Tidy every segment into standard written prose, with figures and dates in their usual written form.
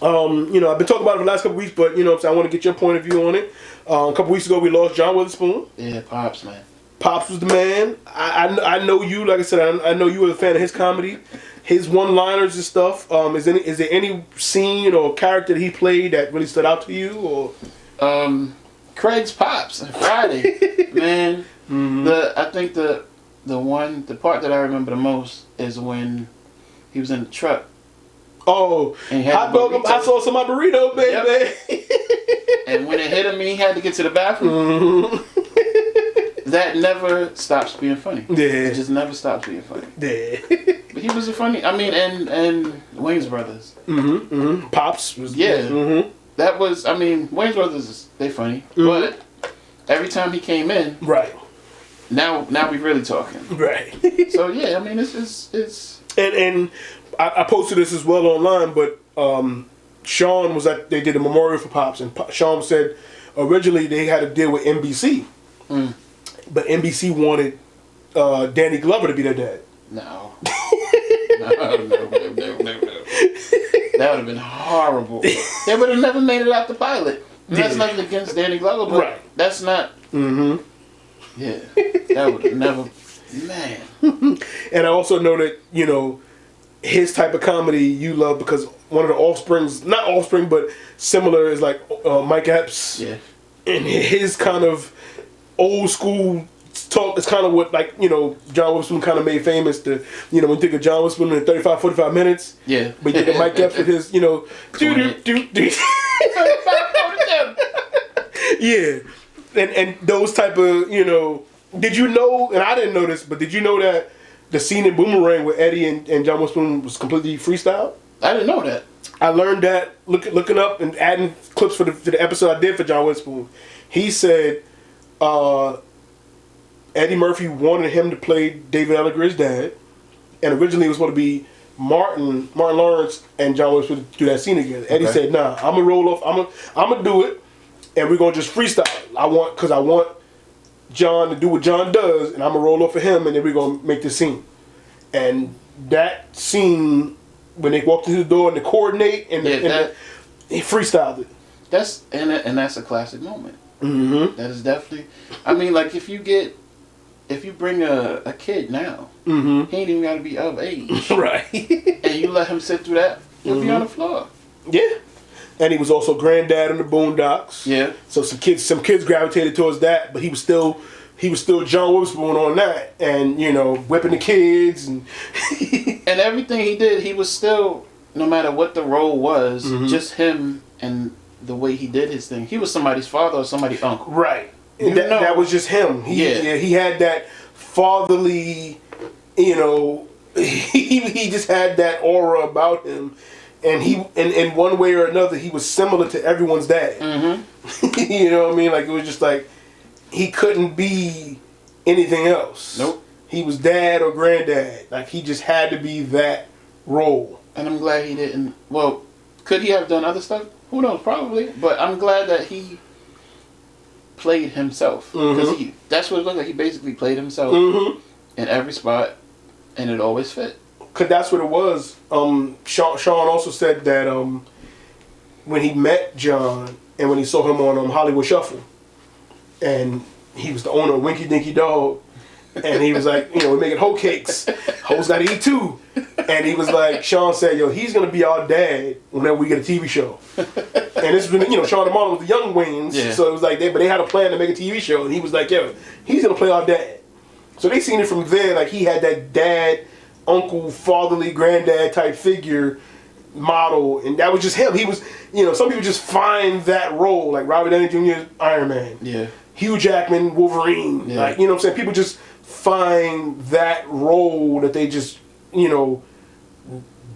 I've been talking about it for the last couple weeks, but you know what I'm saying, I want to get your point of view on it. A couple weeks ago, we lost John Witherspoon. Yeah, Pops, man. Pops was the man. I know you, like I said, I know you were a fan of his comedy, his one-liners and stuff. Is there any scene or character that he played that really stood out to you? Or Craig's Pops on Friday, man. Mm-hmm. I think the part that I remember the most is when he was in the truck. Oh, hot dog! I saw some of my burrito, baby. Yep. And when it hit him, he had to get to the bathroom. Mm-hmm. That never stops being funny. Yeah, it just never stops being funny. Yeah, but he was a funny. I mean, and Wayne's Brothers. Mm-hmm. Mm-hmm. Pops was. Yeah. Mm-hmm. That was. I mean, Wayne's Brothers. They funny, mm-hmm. but every time he came in, right. Now we really talking. Right. So yeah, I mean, it's. And I posted this as well online, but Sean was at, they did a memorial for Pops, and Sean said originally they had to deal with NBC, but NBC wanted Danny Glover to be their dad. No. No. That would have been horrible. They would have never made it out the pilot. And that's nothing against Danny Glover, but right. That's not. Mm-hmm. Yeah, that would have never. Man. And I also know that, you know, his type of comedy you love because one of the offsprings, not offspring, but similar is like Mike Epps. Yeah. And his kind of old school talk is kind of what, like, you know, John Witherspoon kind of made famous. To, you know, when you think of John Witherspoon in 35, 45 minutes. Yeah. But you think of Mike Epps with his, you know, do. Yeah. And those type of, you know, did you know, and I didn't know this, but did you know that the scene in Boomerang with Eddie and John Witherspoon was completely freestyle? I didn't know that. I learned that looking up and adding clips for the episode I did for John Witherspoon. He said Eddie Murphy wanted him to play David Elliger's dad, and originally it was supposed to be Martin Lawrence and John Witherspoon to do that scene again. Eddie said, "Nah, I'm gonna roll off. I'm gonna do it, and we're gonna just freestyle. I want John to do what John does, and I'm gonna roll off for him, and then we're gonna make this scene." And that scene, when they walked through the door and they coordinate, and he freestyled it. That's a classic moment. Mm-hmm. That is definitely. I mean, like if you bring a kid now, mm-hmm. he ain't even got to be of age, right? And you let him sit through that, he'll be on the floor. Yeah. And he was also granddad in the Boondocks. Yeah. So some kids gravitated towards that, but he was still John Witherspoon on that, and you know, whipping the kids and and everything he did, he was still, no matter what the role was, mm-hmm. just him and the way he did his thing. He was somebody's father or somebody's uncle. Right. That was just him. He had that fatherly, you know, he just had that aura about him. And he, in one way or another, he was similar to everyone's dad. Mm-hmm. You know what I mean? Like, it was just like, he couldn't be anything else. Nope. He was dad or granddad. Like, he just had to be that role. And I'm glad he didn't. Well, could he have done other stuff? Who knows? Probably. But I'm glad that he played himself. Because mm-hmm. that's what it looked like. He basically played himself mm-hmm. in every spot, and it always fit. Cause that's what it was. Sean also said that when he met John and when he saw him on Hollywood Shuffle, and he was the owner of Winky Dinky Dog, and he was like, you know, we're making hoe cakes. Hoes gotta eat too. And he was like, Sean said, yo, he's gonna be our dad whenever we get a TV show. And this was when, you know, Sean and Marlon was the young Wayans, yeah. So it was like they had a plan to make a TV show, and he was like, yo, he's gonna play our dad. So they seen it from there, like he had that dad, uncle, fatherly, granddad type figure model, and that was just him. He was, you know, some people just find that role, like Robert Downey Jr. Iron Man, yeah, Hugh Jackman Wolverine, yeah. Like, you know what I'm saying? People just find that role that they just, you know,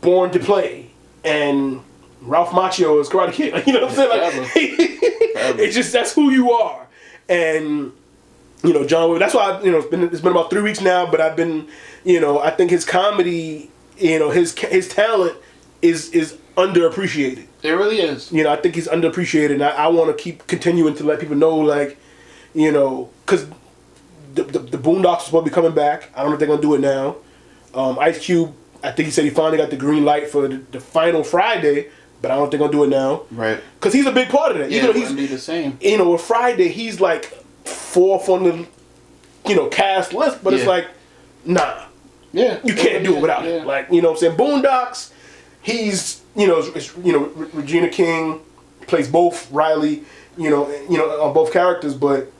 born to play. And Ralph Macchio is Karate Kid, like, you know what I'm saying? Like, it's just, that's who you are. And you know, John, that's why, you know, it's been about 3 weeks now, but I've been, you know, I think his comedy, you know, his talent is underappreciated. It really is. You know, I think he's underappreciated, and I want to keep continuing to let people know, like, you know, because the Boondocks is supposed to be coming back. I don't know if they're going to do it now. Ice Cube, I think he said he finally got the green light for the final Friday, but I don't think I'll do it now. Right. Because he's a big part of that. Yeah, Even though it wouldn't be the same. with Friday, he's like fourth on the, cast list, but it's like, nah. Yeah. You can't do it without him. Like, you know what I'm saying? Boondocks, he's, Regina King plays both Riley, on both characters, but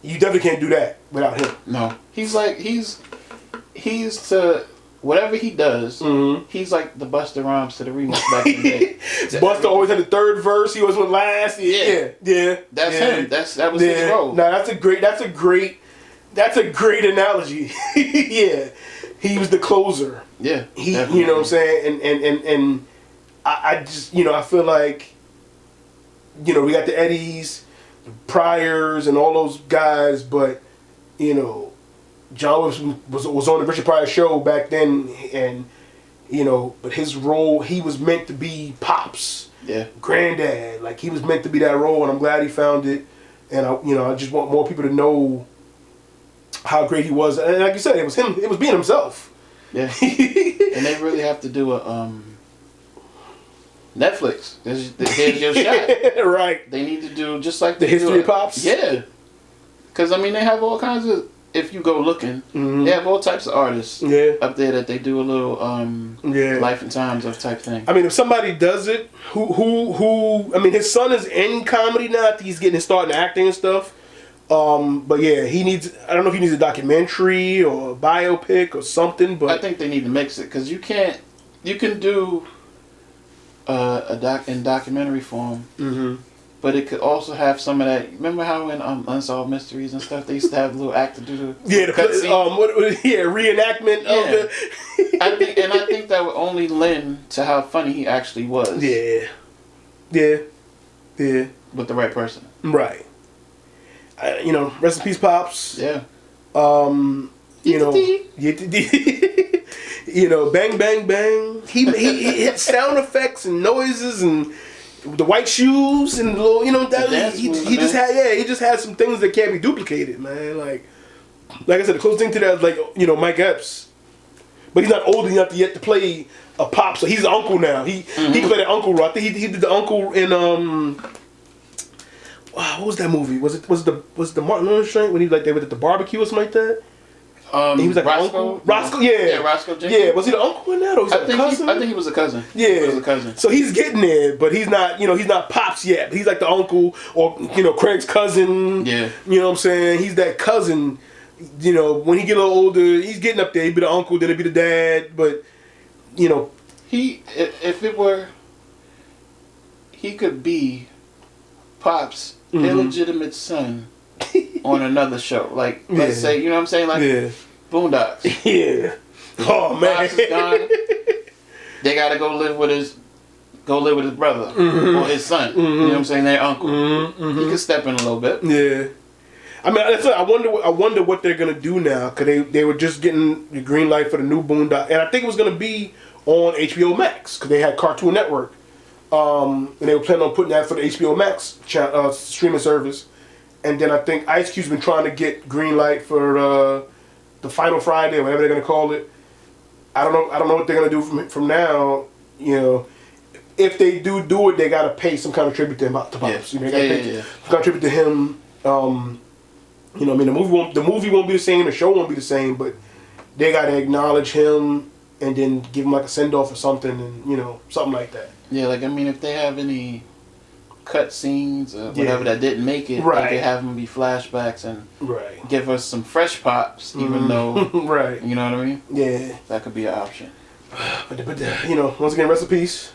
you definitely can't do that without him. No. He's to whatever he does, he's like the Busta Rhymes to the remix back in the day. Busta always had the third verse, he always went last. Yeah. That's him. That was his role. No, that's a great analogy. Yeah. He was the closer. Yeah. He you know what I'm saying? And I just I feel like we got the Eddies, the Pryors and all those guys, but John was on the Richard Pryor show back then, and but his role, he was meant to be Pops, granddad, like he was meant to be that role, and I'm glad he found it, and I just want more people to know how great he was, and like you said, it was him, it was being himself. Yeah, and they really have to do a Netflix. Here's your shot. Right. They need to do just like the history of Pops. Yeah, because they have all kinds of. If you go looking, they have all types of artists up there that they do a little life and times of type thing. I mean, if somebody does it, who I mean, his son is in comedy now. I think he's getting his start in acting and stuff. But yeah, he needs. I don't know if he needs a documentary or a biopic or something. But I think they need to mix it because you can't. You can do in documentary form. But it could also have some of that. Remember how in Unsolved Mysteries and stuff they used to have a little actor do the reenactment of the. I think that would only lend to how funny he actually was. Yeah. With the right person. Right. Rest in peace, Pops. Yeah. Bang bang bang. He hit sound effects and noises and. The white shoes and the little, he just had some things that can't be duplicated, man. Like I said, the closest thing to that is like Mike Epps, but he's not old enough yet to play a Pop, so he's an uncle now. He played an uncle role. I think he did the uncle in what was that movie? Was the Martin Lawrence joint when he they went at the barbecue or something like that? He was like Roscoe? Uncle. Roscoe, yeah. Yeah, Roscoe Jenkins. Yeah, was he the uncle in that or was he a cousin? I think he was a cousin. Yeah. He was a cousin. So he's getting there, but he's not, he's not Pops yet. He's like the uncle or, Craig's cousin. Yeah. You know what I'm saying? He's that cousin, when he get a little older, he's getting up there. He'd be the uncle, then he'd be the dad, but, he could be Pop's illegitimate son on another show. Like, let's say, you know what I'm saying? Like, Boondocks. Yeah. Oh, man. Pops is gone. They got to go live with his brother or his son. You know what I'm saying? Their uncle. He could step in a little bit. Yeah. I mean, I wonder what they're going to do now, because they were just getting the green light for the new Boondocks. And I think it was going to be on HBO Max, because they had Cartoon Network. And they were planning on putting that for the HBO Max streaming service. And then I think Ice Cube's been trying to get green light for the Final Friday or whatever they're gonna call it. I don't know what they're gonna do from now. If they do it, they gotta pay some kind of tribute to him. To Pops. They gotta pay some kind of tribute to him. The movie won't be the same. The show won't be the same. But they gotta acknowledge him and then give him like a send off or something, and something like that. Yeah, if they have any cut scenes or whatever that didn't make it, they could have them be flashbacks and give us some fresh Pops, even though you know what I mean. Yeah, that could be an option. But once again, rest in peace.